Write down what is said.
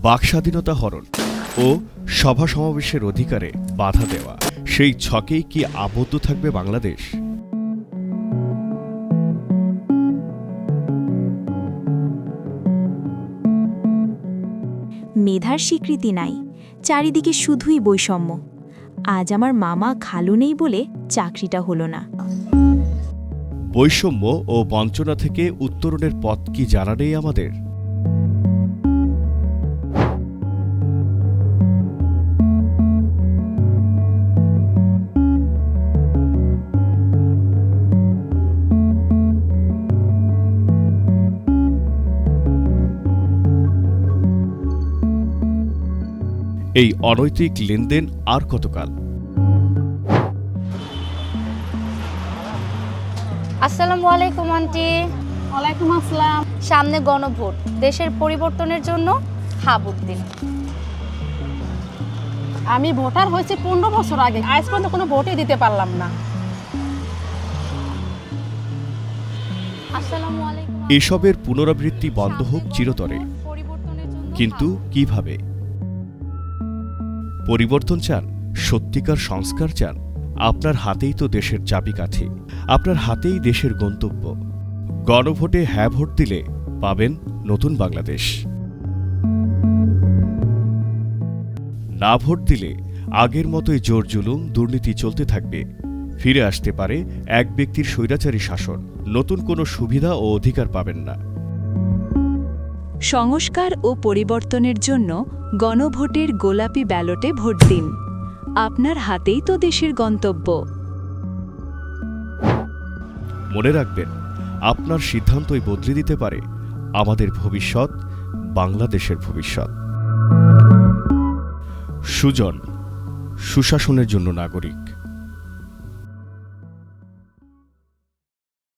বাকস্বাধীনতা হরণ ও সভা সমাবেশের অধিকারে বাধা দেওয়া, সেই ছকেই কি আবদ্ধ থাকবে বাংলাদেশ? মেধার স্বীকৃতি নাই, চারিদিকে শুধুই বৈষম্য। আজ আমার মামা খালু নেই বলে চাকরিটা হলো না। বৈষম্য ও বঞ্চনা থেকে উত্তরণের পথ কি জানা নেই আমাদের? এই অনৈতিক লেনদেন আর কতকাল? আসসালামু আলাইকুম আন্টি। ওয়ালাইকুম আসসালাম। সামনে গণভোট, দেশের পরিবর্তনের জন্য হা ভোট দিন। আমি ভোটার হয়েছি 15 বছর আগে, আজ পর্যন্ত কোনো ভোটই দিতে পারলাম না। আসসালামু আলাইকুম। এসবের পুনরাবৃত্তি বন্ধ হোক চিরতরে, কিন্তু কিভাবে? পরিবর্তন চান? সত্যিকার সংস্কার চান? আপনার হাতেই তো দেশের চাবিকাঠি, আপনার হাতেই দেশের গন্তব্য। গণভোটে হ্যাঁ ভোট দিলে পাবেন নতুন বাংলাদেশ। না ভোট দিলে আগের মতোই জোর জুলুম, দুর্নীতি চলতে থাকবে। ফিরে আসতে পারে এক ব্যক্তির স্বৈরাচারী শাসন। নতুন কোনো সুবিধা ও অধিকার পাবেন না। সংস্কার ও পরিবর্তনের জন্য গণভোটের গোলাপি ব্যালটে ভোট দিন। আপনার হাতেই তো দেশের গন্তব্য। মনে রাখবেন, আপনার সিদ্ধান্তই বদলে দিতে পারে আমাদের ভবিষ্যৎ, বাংলাদেশের ভবিষ্যৎ। সুজন, সুশাসনের জন্য নাগরিক।